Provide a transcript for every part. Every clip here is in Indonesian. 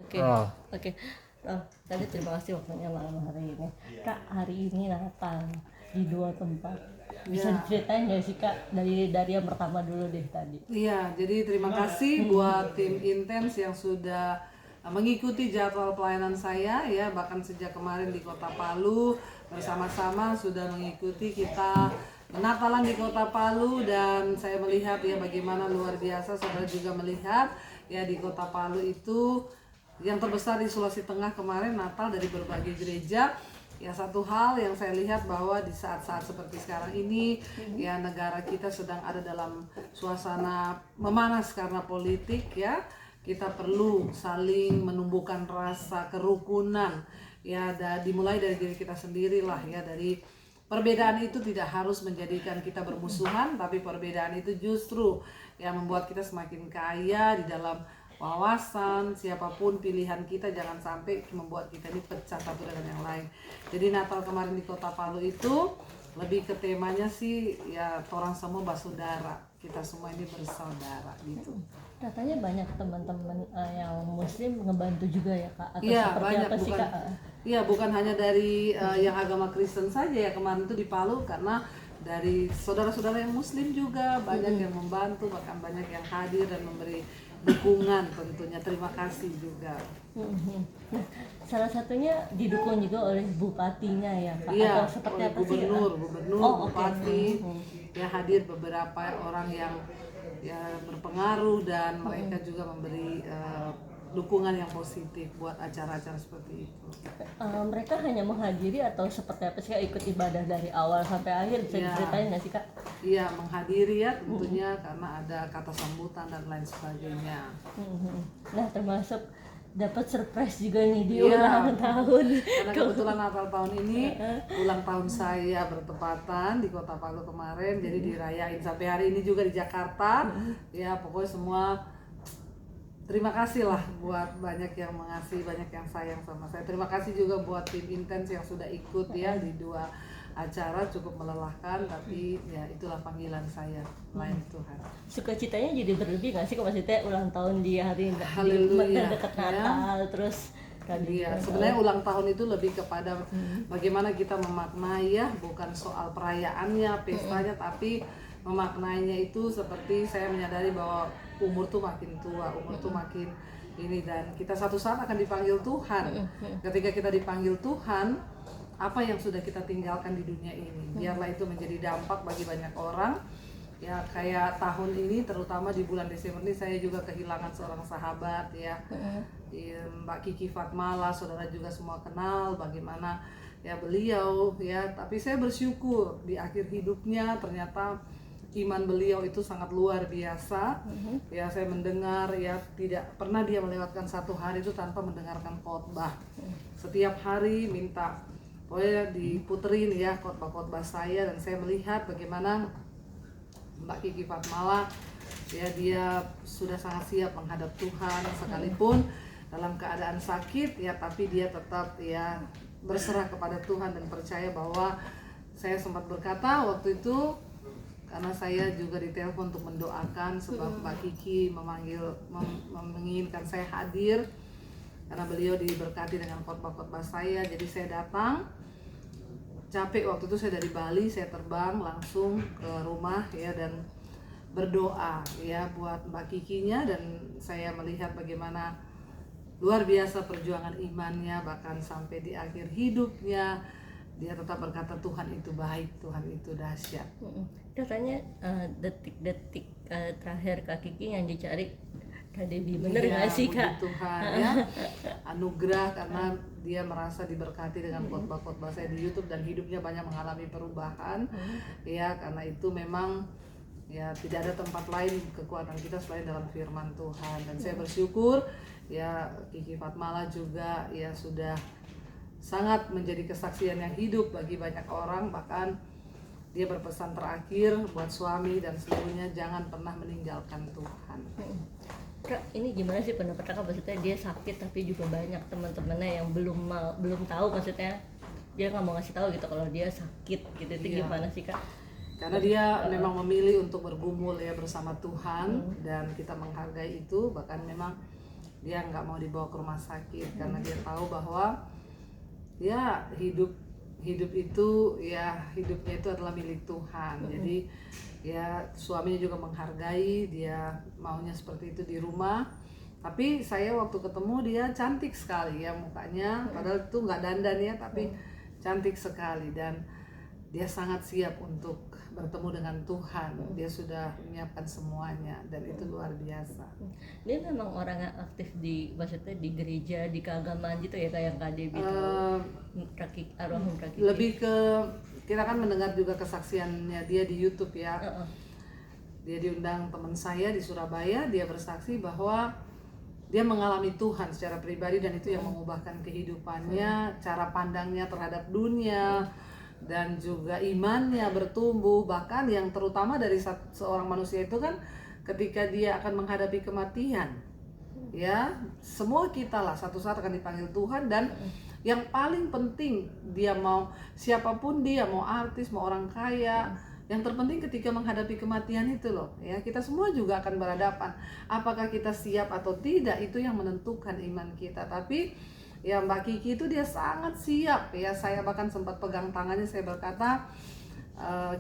Oke, Oh, oke. Tadi terima kasih waktunya malam hari ini. Kak, hari ini Natal di dua tempat. Bisa Ya, diceritain nggak sih Kak dari yang pertama dulu deh tadi? iya. Jadi terima kasih buat tim Intens yang sudah mengikuti jadwal pelayanan saya ya, bahkan sejak kemarin di Kota Palu bersama-sama sudah mengikuti kita Natalan di Kota Palu, dan saya melihat ya bagaimana luar biasa. Saudara juga melihat ya di Kota Palu itu yang terbesar di Sulawesi Tengah kemarin Natal dari berbagai gereja. Ya, satu hal yang saya lihat bahwa di saat-saat seperti sekarang ini ya negara kita sedang ada dalam suasana memanas karena politik ya. Kita perlu saling menumbuhkan rasa kerukunan ya, dimulai dari diri kita sendiri lah ya. Dari perbedaan itu tidak harus menjadikan kita bermusuhan, tapi perbedaan itu justru yang membuat kita semakin kaya di dalam wawasan. Siapapun pilihan kita, jangan sampai membuat kita ini pecah satu dengan yang lain. Jadi Natal kemarin di Kota Palu itu lebih ke temanya sih ya, orang semua bersaudara, kita semua ini bersaudara gitu. Katanya banyak teman-teman yang muslim ngebantu juga ya Kak? Atau Iya, seperti banyak. apa sih Bukan, Kak? iya, bukan hanya dari yang agama Kristen saja ya kemarin itu di Palu, karena dari saudara-saudara yang muslim juga banyak yang membantu, bahkan banyak yang hadir dan memberi dukungan tentunya. Terima kasih juga. Nah, salah satunya didukung juga oleh bupatinya ya Kak? Iya, Atau seperti oleh apa sih Kak? gubernur, Oh, oke. bupati, ya hadir beberapa orang yang ya berpengaruh, dan mereka juga memberi dukungan yang positif buat acara-acara seperti itu. Mereka hanya menghadiri atau seperti apa sih Kak? Ikut ibadah dari awal sampai akhir, bisa Iya. diceritain nggak sih Kak? Iya, menghadiri ya tentunya, karena ada kata sambutan dan lain sebagainya. Nah, termasuk dapat surprise juga nih di Iya. ulang tahun. Karena kebetulan Natal tahun ini ulang tahun saya bertepatan di Kota Palu kemarin, jadi dirayain sampai hari ini juga di Jakarta. Ya, pokoknya semua terima kasih lah buat banyak yang mengasihi, banyak yang sayang sama saya. Terima kasih juga buat tim Intens yang sudah ikut ya di dua acara. Cukup melelahkan, tapi ya itulah panggilan saya, melayani Tuhan. Sukacitanya jadi berlebih nggak sih Kak? Maksudnya ulang tahun di hari Haleluya, dekat ya. Natal, terus tadi Iya, sebenarnya ulang tahun itu lebih kepada bagaimana kita memaknai ya, bukan soal perayaannya, pestanya, tapi memaknainya itu seperti saya menyadari bahwa umur tuh makin tua, umur tuh makin ini, dan kita satu saat akan dipanggil Tuhan. Ketika kita dipanggil Tuhan, apa yang sudah kita tinggalkan di dunia ini, biarlah itu menjadi dampak bagi banyak orang. Ya, kayak tahun ini terutama di bulan Desember ini saya juga kehilangan seorang sahabat ya, Mbak Kiki Fatmala. Saudara juga semua kenal bagaimana ya beliau ya, tapi saya bersyukur di akhir hidupnya ternyata iman beliau itu sangat luar biasa. Ya, saya mendengar ya, tidak pernah dia melewatkan satu hari itu tanpa mendengarkan khotbah. Setiap hari minta pokoknya diputerin ya khotbah-khotbah saya, dan saya melihat bagaimana Mbak Kiki Fatmala ya, dia sudah sangat siap menghadap Tuhan sekalipun dalam keadaan sakit ya, tapi dia tetap ya berserah kepada Tuhan dan percaya bahwa saya sempat berkata waktu itu, karena saya juga ditelepon untuk mendoakan sebab Mbak Kiki menginginkan saya hadir karena beliau diberkati dengan khotbah-khotbah saya. Jadi saya datang, capek waktu itu, saya dari Bali, saya terbang langsung ke rumah ya, dan berdoa ya buat Mbak Kikinya, dan saya melihat bagaimana luar biasa perjuangan imannya, bahkan sampai di akhir hidupnya dia tetap berkata Tuhan itu baik, Tuhan itu dahsyat. katanya detik-detik terakhir Kak Kiki yang dicari Kak Debbie, bener Iya, nggak sih puji Kak? Tuhan ya, anugerah karena dia merasa diberkati dengan khotbah-khotbah saya di YouTube, dan hidupnya banyak mengalami perubahan ya. Karena itu memang ya tidak ada tempat lain kekuatan kita selain dalam firman Tuhan, dan saya bersyukur ya Kiki Fatmala juga ya sudah sangat menjadi kesaksian yang hidup bagi banyak orang. Bahkan dia berpesan terakhir buat suami dan seluruhnya, jangan pernah meninggalkan Tuhan. Kak, ini gimana sih pendapat Kakak? Maksudnya dia sakit tapi juga banyak teman-temannya yang belum tahu, maksudnya dia nggak mau ngasih tahu gitu kalau dia sakit gitu. Itu Iya. gimana sih Kak? Karena dia memang memilih untuk bergumul ya bersama Tuhan, dan kita menghargai itu. Bahkan memang dia nggak mau dibawa ke rumah sakit karena dia tahu bahwa ya hidup itu ya hidupnya itu adalah milik Tuhan. Jadi ya suaminya juga menghargai, dia maunya seperti itu di rumah. Tapi saya waktu ketemu dia cantik sekali ya mukanya, padahal itu nggak dandan ya, tapi cantik sekali dan dia sangat siap untuk bertemu dengan Tuhan. Dia sudah menyiapkan semuanya dan itu luar biasa. Dia memang orang yang aktif maksudnya di gereja, di keagamaan gitu ya, kayak yang Kak Debbie itu almarhum Kak Kiki. Lebih ke kita kan mendengar juga kesaksiannya dia di YouTube ya. Dia diundang teman saya di Surabaya, dia bersaksi bahwa dia mengalami Tuhan secara pribadi dan itu yang mengubahkan kehidupannya, cara pandangnya terhadap dunia, dan juga imannya bertumbuh. Bahkan yang terutama dari seorang manusia itu kan ketika dia akan menghadapi kematian, ya semua kita lah satu saat akan dipanggil Tuhan. Dan yang paling penting, dia mau siapapun dia, mau artis, mau orang kaya, yang terpenting ketika menghadapi kematian itu loh ya, kita semua juga akan berhadapan. Apakah kita siap atau tidak, itu yang menentukan iman kita. Tapi ya Mbak Kiki itu dia sangat siap ya. Saya bahkan sempat pegang tangannya, saya berkata,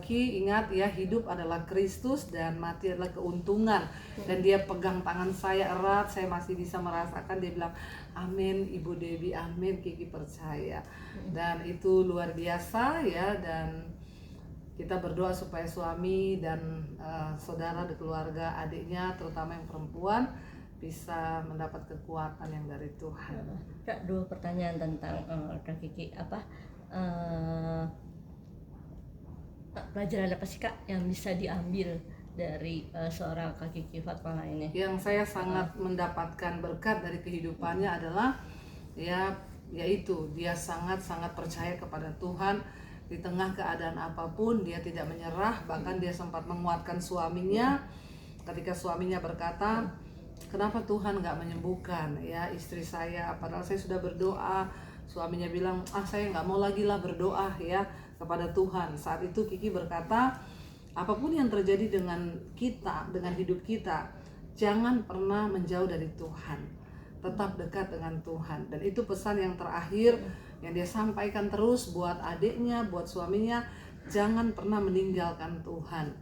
Ki ingat ya, hidup adalah Kristus dan mati adalah keuntungan. Dan dia pegang tangan saya erat, saya masih bisa merasakan. Dia bilang, amin Ibu Debbie, amin, Kiki percaya. Dan itu luar biasa ya. Dan kita berdoa supaya suami dan saudara di keluarga, adiknya terutama yang perempuan, bisa mendapat kekuatan yang dari Tuhan. Kak, 2 pertanyaan tentang Kak Kiki. Pelajaran apa sih Kak yang bisa diambil dari seorang Kak Kiki Fatmala ini? Yang saya sangat mendapatkan berkat dari kehidupannya adalah yaitu dia sangat-sangat percaya kepada Tuhan. Di tengah keadaan apapun dia tidak menyerah. Bahkan dia sempat menguatkan suaminya ketika suaminya berkata, kenapa Tuhan nggak menyembuhkan ya istri saya, padahal saya sudah berdoa. Suaminya bilang, saya nggak mau lagi lah berdoa ya kepada Tuhan. Saat itu Kiki berkata, apapun yang terjadi dengan kita, dengan hidup kita, jangan pernah menjauh dari Tuhan, tetap dekat dengan Tuhan. Dan itu pesan yang terakhir yang dia sampaikan terus buat adiknya, buat suaminya, jangan pernah meninggalkan Tuhan.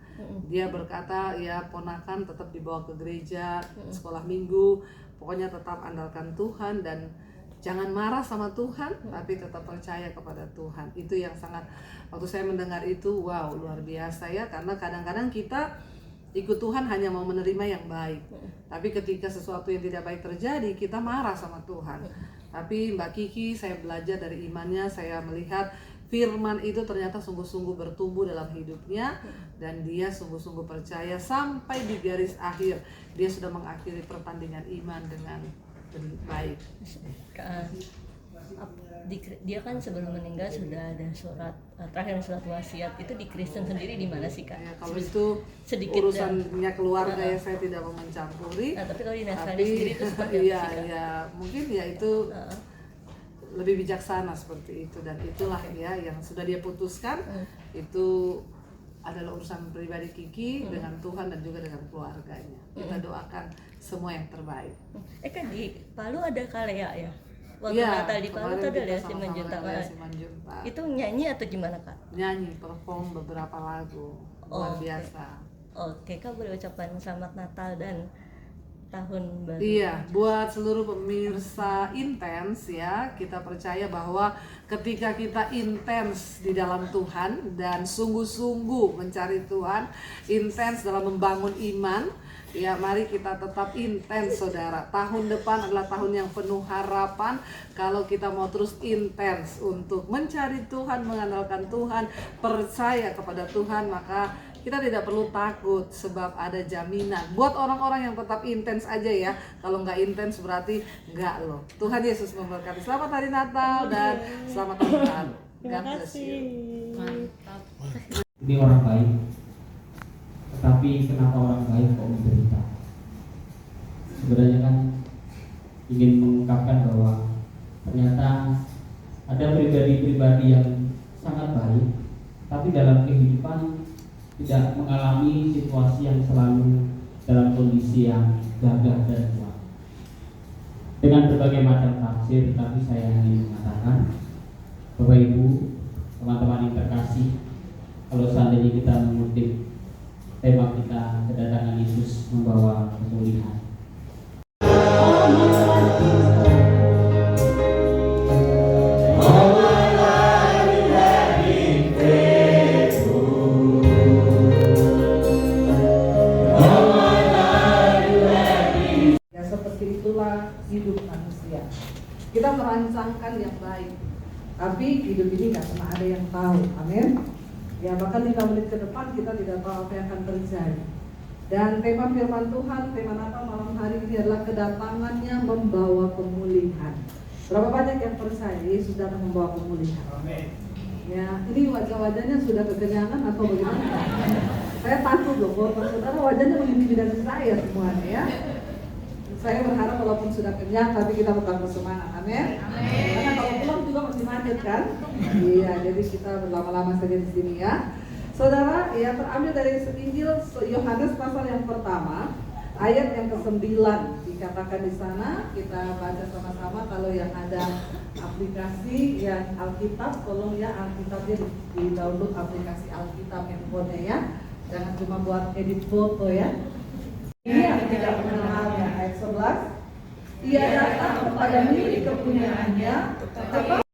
Dia berkata, ya ponakan tetap dibawa ke gereja, sekolah minggu, pokoknya tetap andalkan Tuhan dan jangan marah sama Tuhan, tapi tetap percaya kepada Tuhan. Itu yang sangat, waktu saya mendengar itu, wow, luar biasa ya. Karena kadang-kadang kita ikut Tuhan hanya mau menerima yang baik, tapi ketika sesuatu yang tidak baik terjadi, kita marah sama Tuhan. Tapi Mbak Kiki, saya belajar dari imannya, saya melihat firman itu ternyata sungguh-sungguh bertumbuh dalam hidupnya, dan dia sungguh-sungguh percaya sampai di garis akhir. Dia sudah mengakhiri pertandingan iman dengan baik. Dia kan sebelum meninggal sudah ada surat terakhir, surat wasiat. Itu di Kristen sendiri di mana sih Kak? Ya, kalau itu sedikit urusannya keluarga ya, saya tidak mau mencampuri. Tapi kalau di Nasrani sendiri itu seperti apa sih Kak? Ya mungkin ya itu lebih bijaksana seperti itu, dan itulah ya yang sudah dia putuskan. Itu adalah urusan pribadi Kiki dengan Tuhan dan juga dengan keluarganya. Kita doakan semua yang terbaik. Kan di Palu ada Kalea ya? Waktu Natal di Palu itu ada ya Simanjuntak. Itu nyanyi atau gimana Kak? Nyanyi, perform beberapa lagu. Luar biasa. Oke, Kak boleh ucapkan selamat Natal dan tahun baru. Iya, buat seluruh pemirsa Intens ya, kita percaya bahwa ketika kita intens di dalam Tuhan dan sungguh-sungguh mencari Tuhan, intens dalam membangun iman, ya mari kita tetap intens saudara. Tahun depan adalah tahun yang penuh harapan. Kalau kita mau terus intens untuk mencari Tuhan, mengandalkan Tuhan, percaya kepada Tuhan, maka kita tidak perlu takut sebab ada jaminan. Buat orang-orang yang tetap intens aja ya. Kalau nggak intens berarti nggak loh. Tuhan Yesus memberkati. Selamat hari Natal dan selamat tahun baru. Terima kasih. Mantap. Ini orang baik. Tetapi kenapa orang baik kok menderita? Sebenarnya kan ingin mengungkapkan bahwa ternyata ada pribadi-pribadi yang sangat baik, tapi dalam kehidupan tidak mengalami situasi yang selalu dalam kondisi yang gagah dan kuat. dengan berbagai macam tafsir, tapi saya ingin mengatakan, Bapak Ibu, teman-teman yang terkasih, kalau seandainya kita mengutip tema kita, kedatangan Yesus membawa pemulihan. Ya seperti itulah hidup manusia. Kita merancangkan yang baik, tapi hidup ini nggak pernah ada yang tahu. Amin. Ya bahkan 5 menit ke depan kita tidak tahu apa yang akan terjadi. Dan tema firman Tuhan, tema Natal malam hari ini adalah kedatangannya membawa pemulihan. Berapa banyak yang percaya Yesus datang membawa pemulihan? Amin. Ya, ini wajah-wajahnya sudah kekenyangan atau bagaimana? Saya takut loh, kalau saudara wajahnya mengintimidasi saya semuanya ya. Saya berharap walaupun sudah kenyang, tapi kita bukan bersemangat. Amin. Karena kalau pulang juga masih macet kan? Iya, jadi kita berlama-lama saja di sini ya. Saudara, ya terambil dari Injil Yohanes pasal yang pertama, ayat yang ke-9 dikatakan di sana. Kita baca sama-sama. Kalau yang ada aplikasi yang Alkitab, tolong ya Alkitabnya di-download aplikasi Alkitab handphonenya ya. Jangan cuma buat edit foto ya. Ini yang tidak mengenalnya, ayat 11. Ia datang kepada milik kepunyaannya, tetapi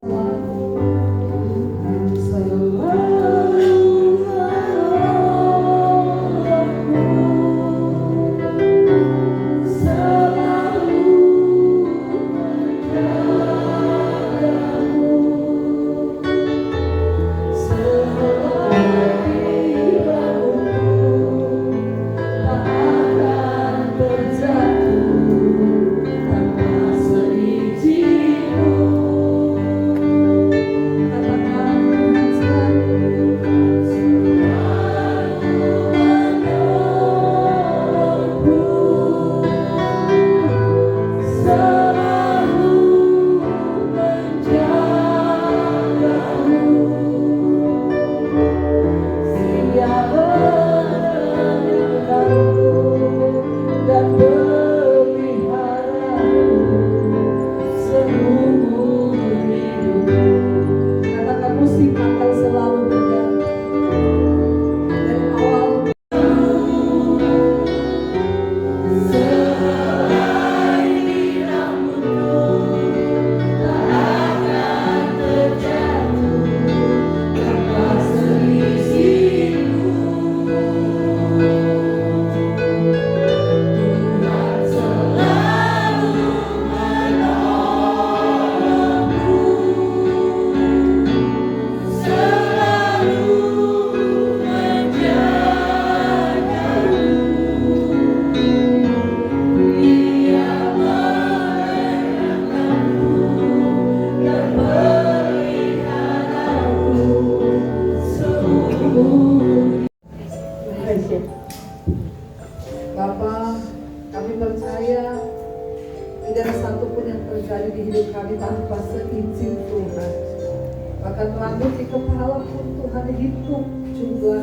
Bapak, kami percaya tidak ada satupun yang terjadi di hidup kami tanpa seizin Tuhan. Bahkan rambut di kepala pun Tuhan hidup juga.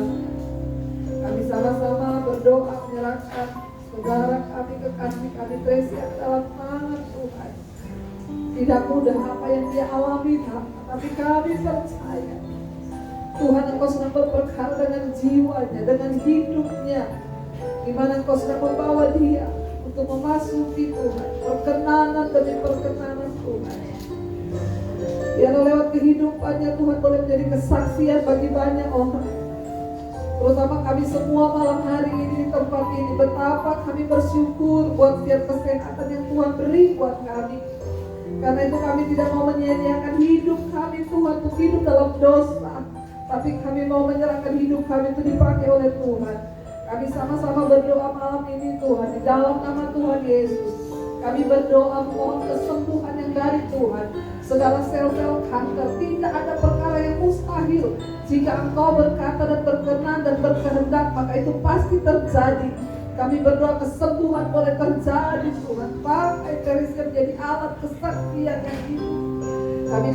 Kami sama-sama berdoa menyerahkan saudara kami, kekasih kami Tracy dalam tangan Tuhan. Tidak mudah apa yang dia alami, tapi kami percaya Tuhan Engkau sedang berperkara dengan jiwanya, dengan hidupnya, di mana Engkau sedang membawa dia untuk memasuki Tuhan, perkenanan demi perkenanan Tuhan. Biarlah lewat kehidupannya Tuhan boleh menjadi kesaksian bagi banyak orang. Terutama kami semua malam hari ini di tempat ini, betapa kami bersyukur buat setiap kesehatan yang Tuhan beri buat kami. Karena itu kami tidak mau menyia-nyiakan hidup kami Tuhan untuk hidup dalam dosa, tapi kami mau menyerahkan hidup kami itu dipakai oleh Tuhan. Kami sama-sama berdoa malam ini Tuhan, di dalam nama Tuhan Yesus. Kami berdoa mohon kesembuhan yang dari Tuhan. Segala sel-sel kanker, tidak ada perkara yang mustahil. Jika Engkau berkata dan berkenan dan berkehendak, maka itu pasti terjadi. Kami berdoa kesembuhan boleh terjadi Tuhan. Pakai Teresa menjadi alat kesaktian yang hidup. Kami